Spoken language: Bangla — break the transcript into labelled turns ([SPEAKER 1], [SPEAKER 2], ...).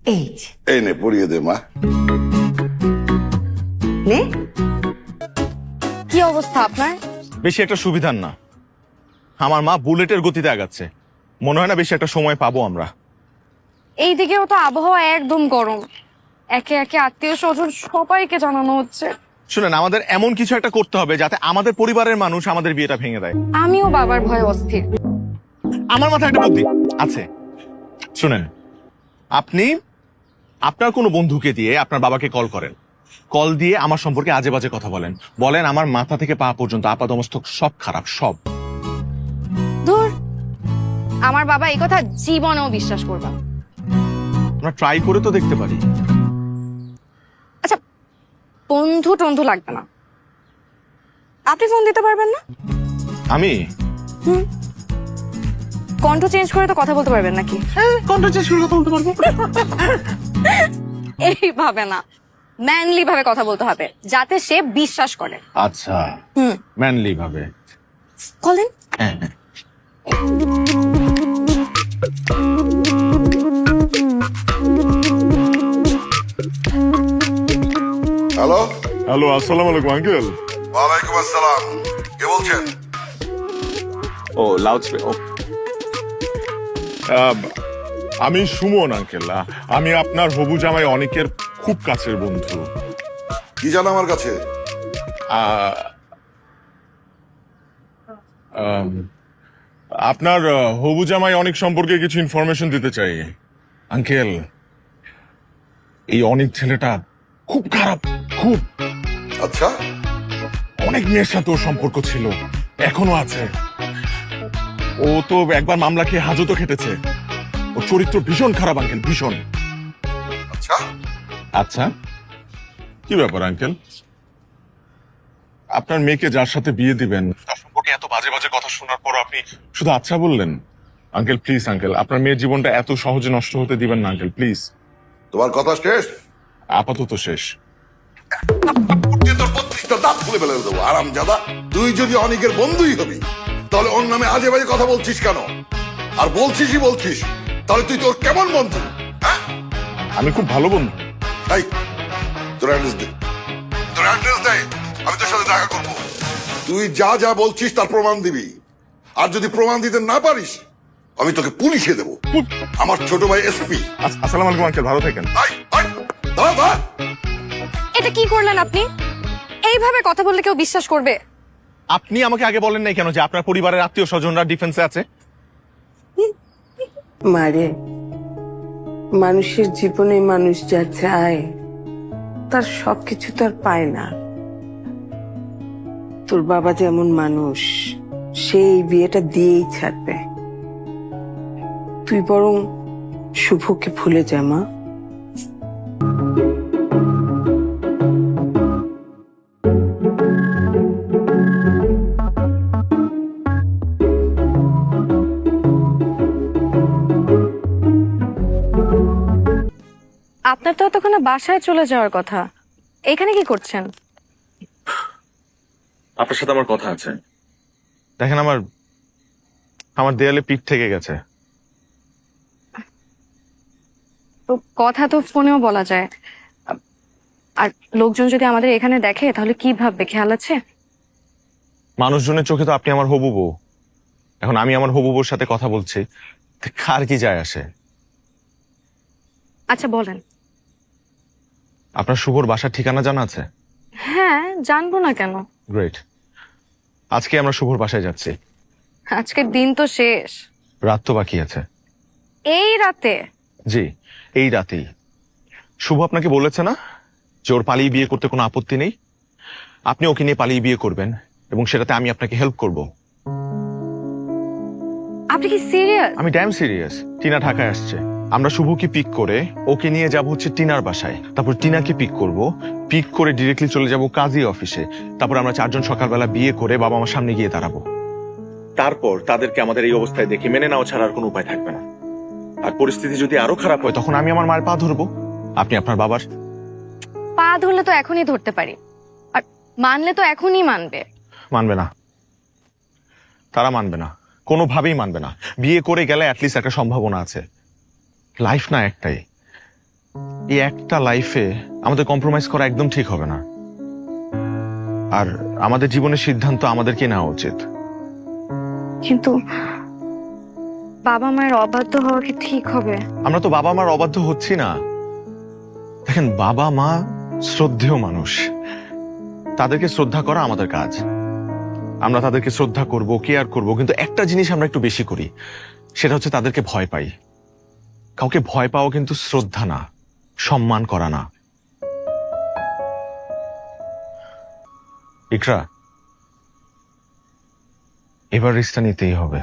[SPEAKER 1] এই যে,
[SPEAKER 2] এই নে পড়িয়ে দে মা।
[SPEAKER 1] নে
[SPEAKER 3] কি অবস্থা আপনার?
[SPEAKER 4] বেশি একটা সুবিধার না। আমার মা বুলেটের গতিতে আগাচ্ছে, মনে হয় না বেশি একটা সময় পাবো আমরা।
[SPEAKER 3] এইদিকেও তো আবহাওয়া একদম গরম, একে একে আত্মীয় স্বজন সবাইকে জানানো হচ্ছে।
[SPEAKER 4] শুনেন, আমাদের এমন কিছু একটা করতে হবে যাতে আমাদের পরিবারের মানুষ আমাদের বিয়েটা ভেঙে দেয়।
[SPEAKER 3] আমিও বাবার ভয়ে অস্থির।
[SPEAKER 4] আমার মাথায় একটা বুদ্ধি আছে। শুনেন, আপনি আপনার কোনো বন্ধুকে দিয়ে আপনার বাবাকে কল করেন, কল দিয়ে আমার সম্পর্কে আজে বাজে কথা বলেন, বলেন আমার মাথা থেকে পা পর্যন্ত আপাদমস্তক সব খারাপ, সব।
[SPEAKER 3] ধুর, আমার বাবা এই কথা জীবনেও বিশ্বাস করবে না।
[SPEAKER 4] আমরা ট্রাই করে তো দেখতে পারি।
[SPEAKER 3] আচ্ছা, বন্ধু টন্ধু লাগবে না, আপনি ফোন দিতে পারবেন না?
[SPEAKER 4] আমি
[SPEAKER 3] কণ্ঠ চেঞ্জ করে তো কথা বলতে পারবেন নাকি?
[SPEAKER 4] কণ্ঠ চেঞ্জ করে কথা বলতে পারবো।
[SPEAKER 3] এইভাবে না, ম্যানলি ভাবে কথা বলতে হবে যাতে সে বিশ্বাস করে।
[SPEAKER 4] আচ্ছা, ম্যানলি ভাবে
[SPEAKER 3] কল দিন।
[SPEAKER 4] হ্যাঁ হ্যাঁ।
[SPEAKER 2] হ্যালো,
[SPEAKER 4] হ্যালো, আসসালামু আলাইকুম আঙ্কেল।
[SPEAKER 2] ওয়ালাইকুম আসসালাম। কে বলছেন?
[SPEAKER 4] ও লাউড আমি সুমন আঙ্কেল। আমি আপনার হবু জামাই অনেকের খুব কাছের বন্ধু।
[SPEAKER 2] কি জানো আমার কাছে?
[SPEAKER 4] আপনার হবু জামাই অনেক সম্পর্কে কিছু ইনফরমেশন দিতে চাই আঙ্কেল। এই অনেক ছেলেটা খুব খারাপ, খুব।
[SPEAKER 2] আচ্ছা,
[SPEAKER 4] অনেক মেয়ের সাথে ওর সম্পর্ক ছিল, এখনো আছে। ও তো একবার মামলা খেয়ে হাজতও খেটেছে। ওর চরিত্র ভীষণ খারাপ আঙ্কেল, ভীষণ।
[SPEAKER 2] আচ্ছা,
[SPEAKER 4] আচ্ছা, কি ব্যাপার আঙ্কেল? আপনার মেয়েকে যার সাথে বিয়ে দিবেন তার সম্পর্কে এত বাজে বাজে কথা শোনার পর আপনি শুধু আচ্ছা বললেন? আঙ্কেল প্লিজ, আঙ্কেল আপনার মেয়ের জীবনটা এত সহজে নষ্ট হতে দিবেন না আঙ্কেল, প্লিজ।
[SPEAKER 2] তোমার কথা শেষ?
[SPEAKER 4] আপাতত শেষ।
[SPEAKER 2] তোর 32টা দাঁত খুলে ফেলে দেবো আরামজাদা। তুই যদি অনেকের বন্ধুই হবি তাহলে ওর নামে আজে বাজে কথা বলছিস কেন? আর বলছিসই বলছিস, তাহলে তুই তোর কেমন বন্ধু? হ্যাঁ,
[SPEAKER 4] আমি খুব ভালো বন্ধু।
[SPEAKER 2] এই তোর অ্যাড্রেস দে, তোর অ্যাড্রেস দে, আমি তোর সাথে দেখা করবো। তুই যা যা বলছিস তার প্রমাণ দিবি, আর যদি প্রমাণ দিতে না পারিস আমি তোকে পুলিশে দেবো। আমার ছোট ভাই এসপি।
[SPEAKER 4] আসসালামু আলাইকুম আঙ্কেল, ভালো থাকেন।
[SPEAKER 3] এটা কি করলেন আপনি? এইভাবে কথা বললে কেউ বিশ্বাস করবে?
[SPEAKER 4] আপনি আমাকে আগে বলেন নাই কেন যে আপনার পরিবারের আত্মীয় স্বজনরা ডিফেন্সে আছে?
[SPEAKER 1] মারে, মানুষের জীবনে মানুষ যা চায় তার সবকিছু তো আর পায় না। তোর বাবা যেমন মানুষ, সেই বিয়েটা দিয়েই ছাড়বে। তুই বরং শুভকে ভুলে যা মা।
[SPEAKER 3] আপনার তো তখন বাসায় চলে যাওয়ার কথা, এখানে কি করছেন?
[SPEAKER 4] আপনার সাথে আমার কথা আছে। দেখেন, আমার আমার দেয়ালে পিঠ থেকে গেছে।
[SPEAKER 3] তো কথা তো ফোনেও বলা যায়। আর লোকজন যদি আমাদের এখানে দেখে তাহলে কি ভাববে, খেয়াল আছে?
[SPEAKER 4] মানুষজনের চোখে তো আপনি আমার হবু বউ। এখন আমি আমার হবু বউর সাথে কথা বলছি, কার কি যায় আসে?
[SPEAKER 3] আচ্ছা বলেন।
[SPEAKER 4] আপনার শুভর বাসার ঠিকানা জানা আছে?
[SPEAKER 3] হ্যাঁ, জানবো না কেন।
[SPEAKER 4] গ্রেট। আজকে আমরা শুভর বাসায় যাচ্ছি।
[SPEAKER 3] আজকের দিন তো শেষ।
[SPEAKER 4] রাত তো বাকি আছে।
[SPEAKER 3] এই রাতে?
[SPEAKER 4] জি, এই রাতেই। শুভ আপনাকে বলেছে না যে ওর পালিয়ে বিয়ে করতে কোনো আপত্তি নেই? আপনি ওকে নিয়ে পালিয়ে বিয়ে করবেন এবং সেটাতে আমি আপনাকে হেল্প করব।
[SPEAKER 3] আপনি কি সিরিয়াস?
[SPEAKER 4] আমি ড্যাম সিরিয়াস। টিনা ঢাকায় আসছে, আমরা শুভকে পিক করে ওকে নিয়ে যাব হচ্ছে টিনার বাসায়, তারপর টিনাকে পিক করব, পিক করে ডিরেক্টলি চলে যাব কাজী অফিসে, তারপর আমরা চারজন সকালবেলা বিয়ে করে বাবা আমার সামনে গিয়ে দাঁড়াবো। তারপর তাদেরকে আমাদের এই অবস্থায় দেখে মেনে নেওয়া ছাড়া আর কোনো উপায় থাকবে না। আর পরিস্থিতি যদি আরো খারাপ হয় তখন আমি আমার মায়ের পা ধরবো, আপনি আপনার বাবার।
[SPEAKER 3] পা ধরলে তো এখনই ধরতে পারি, আর মানলে তো এখনই মানবে।
[SPEAKER 4] মানবে না, তারা মানবে না, কোনোভাবেই মানবে না। বিয়ে করে গেলে অ্যাটলিস্ট একটা সম্ভাবনা আছে। লাইফ না একটাই, এই একটা লাইফে আমাদের কম্প্রোমাইজ করা একদম ঠিক হবে না। আর আমাদের জীবনের সিদ্ধান্ত আমাদেরকে নেওয়া উচিত।
[SPEAKER 3] কিন্তু বাবা মায়ের অবাধ্য হওয়া কি ঠিক হবে?
[SPEAKER 4] আমরা তো বাবা মার অবাধ্য হচ্ছি না। দেখেন, বাবা মা শ্রদ্ধেয় মানুষ, তাদেরকে শ্রদ্ধা করা আমাদের কাজ। আমরা তাদেরকে শ্রদ্ধা করব, কেয়ার করব, কিন্তু একটা জিনিস আমরা একটু বেশি করি, সেটা হচ্ছে তাদেরকে ভয় পাই। কাউকে ভয় পাওয়া কিন্তু শ্রদ্ধা না, সম্মান করা না। ইকরা, এবার রিস্কটা নিতেই হবে।